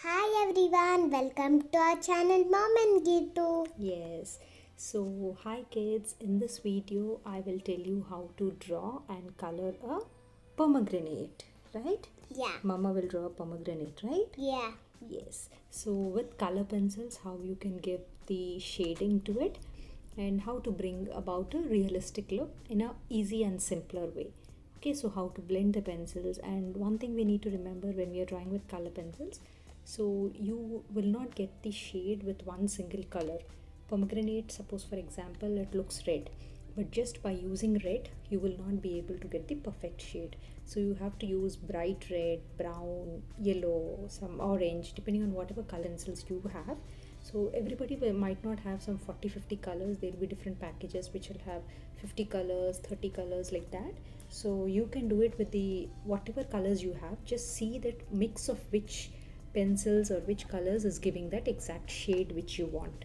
Hi everyone, welcome to our channel Mom and Gitu. Yes. So, hi kids. In this video, I will tell you how to draw and color a pomegranate, right? Yeah. Mama will draw a pomegranate, right? Yeah. Yes. So, with color pencils, how you can give the shading to it and how to bring about a realistic look in a easy and simpler way. Okay, so how to blend the pencils, and one thing we need to remember when we are drawing with color pencils, so you will not get the shade with one single color. Pomegranate, suppose for example it looks red, but just by using red you will not be able to get the perfect shade. So you have to use bright red, brown, yellow, some orange, depending on whatever color pencils you have. So everybody might not have some 40-50 colors. There will be different packages which will have 50 colors, 30 colors, like that. So you can do it with the whatever colors you have. Just see that mix of which pencils or which colors is giving that exact shade which you want.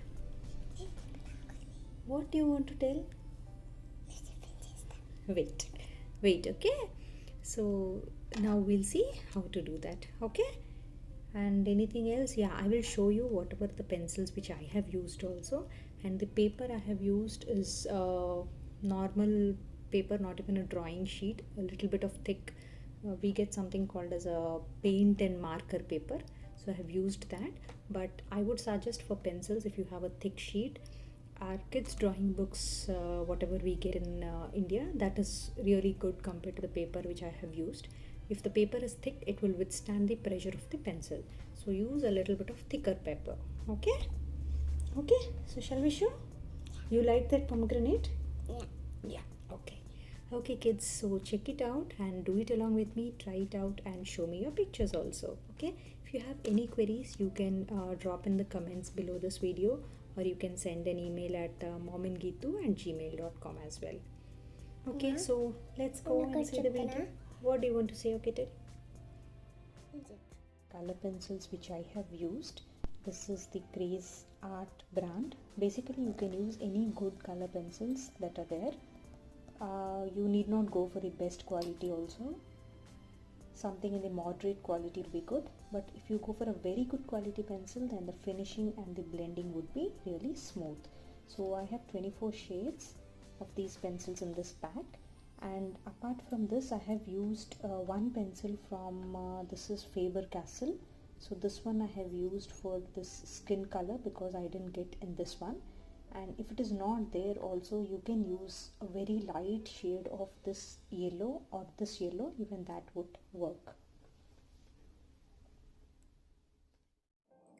What do you want to tell? Wait, wait, okay? So now we'll see how to do that, okay? And anything else, yeah, I will show you whatever the pencils which I have used also. And the paper I have used is normal paper, not even a drawing sheet, a little bit of thick. We get something called as a paint and marker paper, so I have used that. But I would suggest for pencils, if you have a thick sheet, our kids drawing books, whatever we get in India, that is really good compared to the paper which I have used. If the paper is thick, it will withstand the pressure of the pencil, so use a little bit of thicker paper. Okay, okay, so shall we show? You like that pomegranate? Yeah. Yeah, okay. Okay kids, so check it out and do it along with me. Try it out and show me your pictures also. Okay, if you have any queries, you can drop in the comments below this video, or you can send an email at momandgeetu@gmail.com as well. Okay, Yeah. so let's go and see the video. What do you want to say? Okay, tell. Color pencils which I have used, this is the Craze Art brand. Basically you can use any good color pencils that are there. You need not go for the best quality also. Something in the moderate quality will be good, but if you go for a very good quality pencil, then the finishing and the blending would be really smooth. So I have 24 shades of these pencils in this pack, and apart from this I have used one pencil from this is Faber-Castell. So this one I have used for this skin color because I didn't get in this one. And if it is not there also, you can use a very light shade of this yellow or this yellow, even that would work.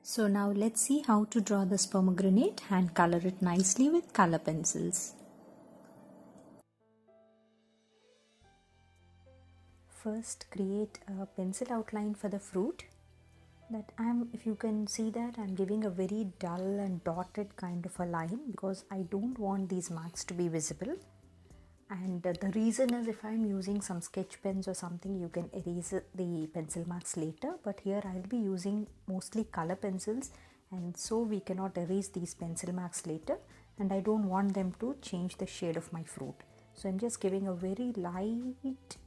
So now let's see how to draw this pomegranate and color it nicely with color pencils. First create a pencil outline for the fruit. That if you can see that I'm giving a very dull and dotted kind of a line because I don't want these marks to be visible. And the reason is, if I'm using some sketch pens or something, you can erase the pencil marks later, but here I'll be using mostly color pencils, and so we cannot erase these pencil marks later, and I don't want them to change the shade of my fruit. So I'm just giving a very light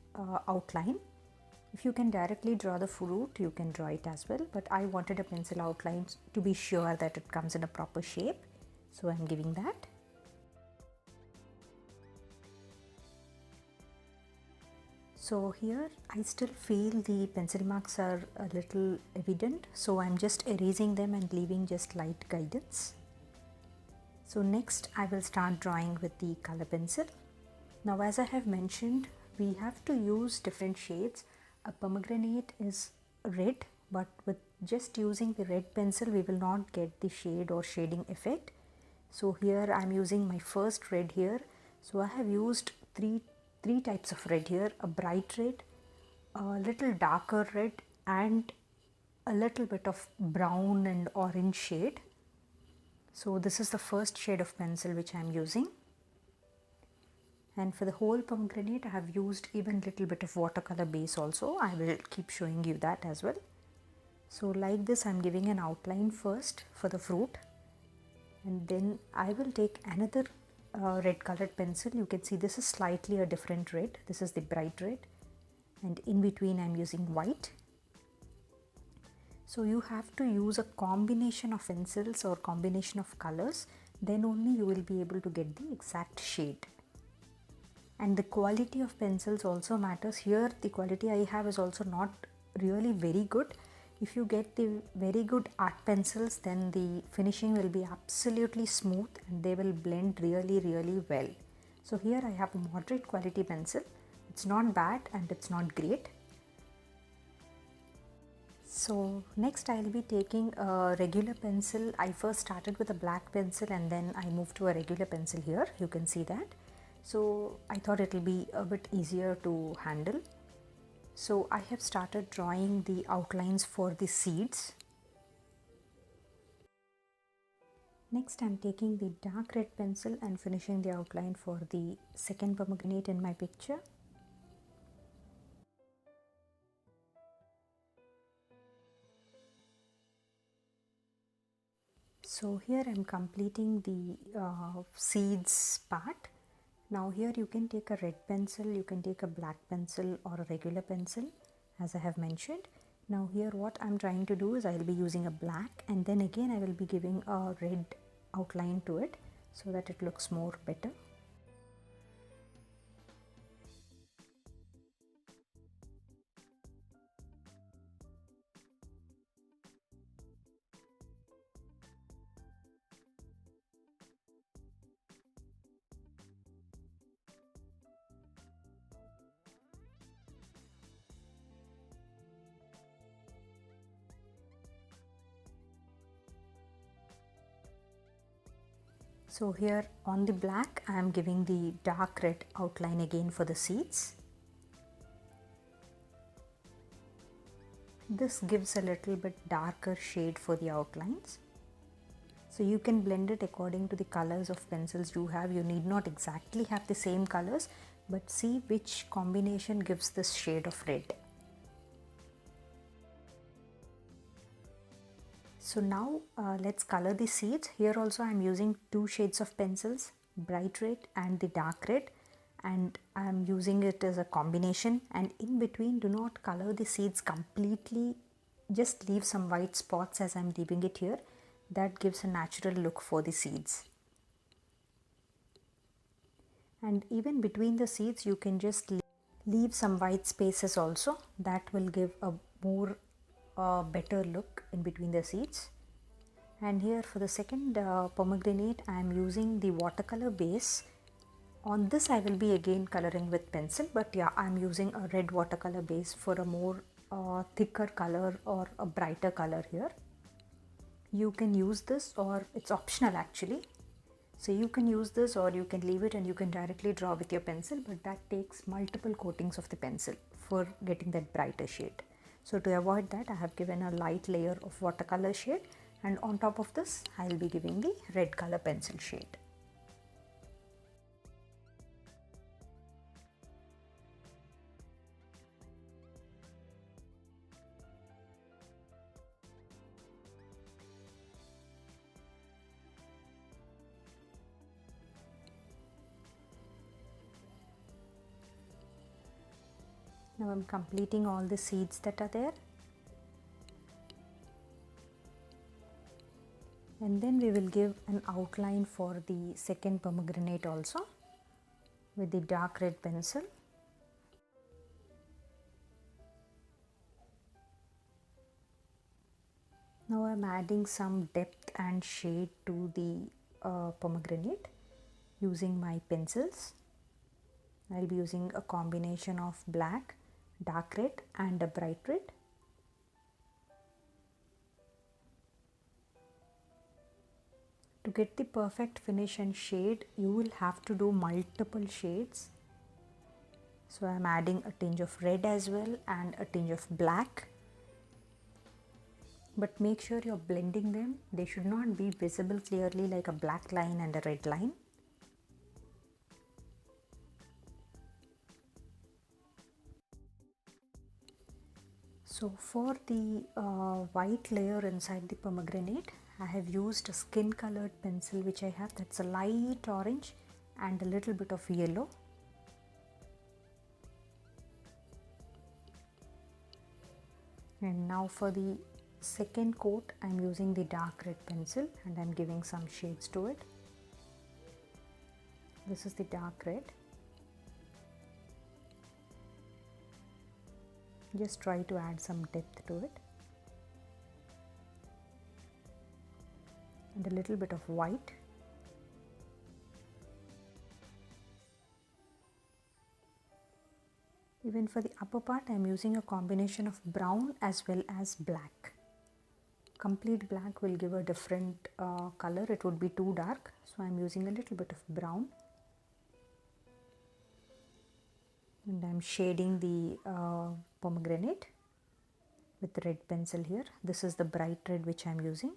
outline. If you can directly draw the fruit, you can draw it as well, but I wanted a pencil outline to be sure that it comes in a proper shape, so I'm giving that. So here I still feel the pencil marks are a little evident, so I'm just erasing them and leaving just light guidance. So next I will start drawing with the color pencil. Now, as I have mentioned, we have to use different shades. A pomegranate is red, but with just using the red pencil we will not get the shade or shading effect. So here I am using my first red here. So I have used three types of red here: a bright red, a little darker red, and a little bit of brown and orange shade. So this is the first shade of pencil which I am using. And for the whole pomegranate I have used even little bit of watercolor base also. I will keep showing you that as well. So like this I'm giving an outline first for the fruit, and then I will take another red colored pencil. You can see this is slightly a different red. This is the bright red, and in between I'm using white. So you have to use a combination of pencils or combination of colors, then only you will be able to get the exact shade. And the quality of pencils also matters. Here the quality I have is also not really very good. If you get the very good art pencils, then the finishing will be absolutely smooth and they will blend really well. So here I have a moderate quality pencil. It's not bad and it's not great. So next I'll be taking a regular pencil. I first started with a black pencil and then I moved to a regular pencil here. You can see that. So I thought it will be a bit easier to handle. So I have started drawing the outlines for the seeds. Next I'm taking the dark red pencil and finishing the outline for the second pomegranate in my picture. So here I'm completing the seeds part. Now here you can take a red pencil, you can take a black pencil or a regular pencil as I have mentioned. Now here what I'm trying to do is I will be using a black and then again I will be giving a red outline to it so that it looks more better. So here on the black I am giving the dark red outline again for the seeds. This gives a little bit darker shade for the outlines. So you can blend it according to the colors of pencils you have. You need not exactly have the same colors, but see which combination gives this shade of red. So now let's color the seeds. Here also I am using two shades of pencils, bright red and the dark red, and I am using it as a combination, and in between do not color the seeds completely, just leave some white spots as I am leaving it here. That gives a natural look for the seeds. And even between the seeds you can just leave some white spaces also. That will give a more better look in between the seeds. And here for the second pomegranate I am using the watercolor base. On this I will be again coloring with pencil, but yeah, I am using a red watercolor base for a more thicker color or a brighter color here. You can use this, or it's optional actually. So you can use this or you can leave it and you can directly draw with your pencil, but that takes multiple coatings of the pencil for getting that brighter shade. So to avoid that I have given a light layer of watercolor shade, and on top of this I will be giving the red color pencil shade. Now I'm completing all the seeds that are there. And then we will give an outline for the second pomegranate also with the dark red pencil. Now I'm adding some depth and shade to the pomegranate using my pencils. I'll be using a combination of black, dark red and a bright red. To get the perfect finish and shade, you will have to do multiple shades. So I'm adding a tinge of red as well and a tinge of black. But make sure you're blending them. They should not be visible clearly like a black line and a red line. So for the white layer inside the pomegranate, I have used a skin colored pencil which I have, that's a light orange and a little bit of yellow. And now for the second coat I'm using the dark red pencil and I'm giving some shades to it. This is the dark red. Just try to add some depth to it. And a little bit of white. Even for the upper part, I am using a combination of brown as well as black. Complete black will give a different color. It would be too dark. So I am using a little bit of brown. And I am shading the pomegranate with the red pencil here. This is the bright red which I am using.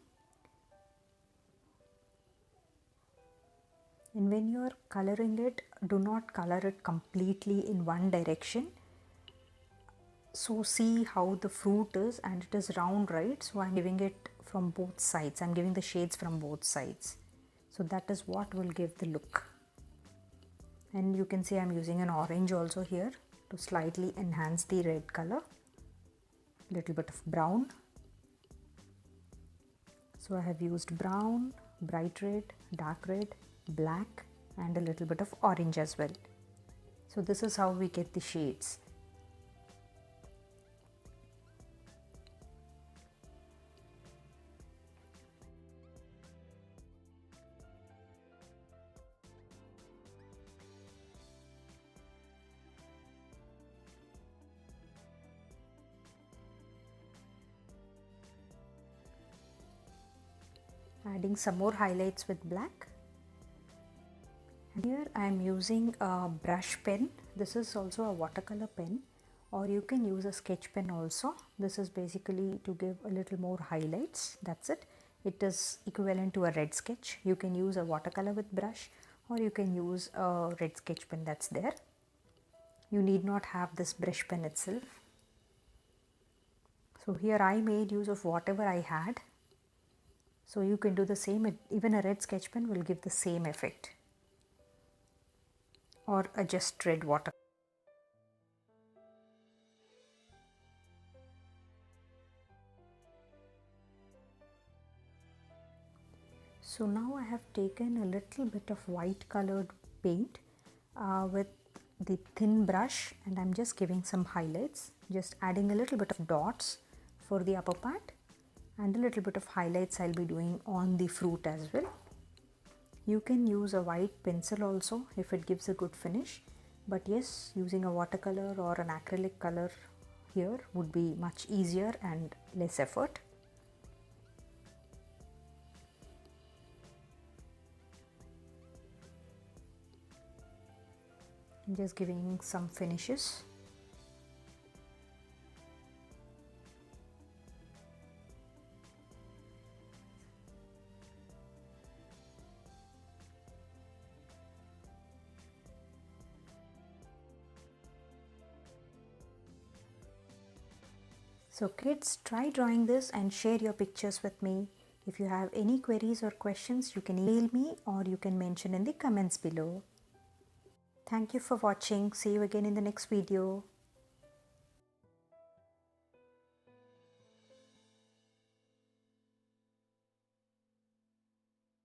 And when you are coloring it, do not color it completely in one direction. So see how the fruit is, and it is round, right? So I'm giving it from both sides. I'm giving the shades from both sides. So that is what will give the look. And you can see I'm using an orange also here to slightly enhance the red color. Little bit of brown. So I have used brown, bright red, dark red, black and a little bit of orange as well. So this is how we get the shades. Adding some more highlights with black. And here I am using a brush pen. This is also a watercolor pen, or you can use a sketch pen also. This is basically to give a little more highlights. That's it. It is equivalent to a red sketch. You can use a watercolor with brush, or you can use a red sketch pen that's there. You need not have this brush pen itself. So here I made use of whatever I had. So you can do the same. Even a red sketch pen will give the same effect. Or a just red water. So now I have taken a little bit of white colored paint with the thin brush, and I'm just giving some highlights, just adding a little bit of dots for the upper part and a little bit of highlights I'll be doing on the fruit as well. You can use a white pencil also if it gives a good finish, but yes, using a watercolor or an acrylic color here would be much easier and less effort. I'm just giving some finishes. So kids, try drawing this and share your pictures with me. If you have any queries or questions, you can email me or you can mention in the comments below. Thank you for watching. See you again in the next video.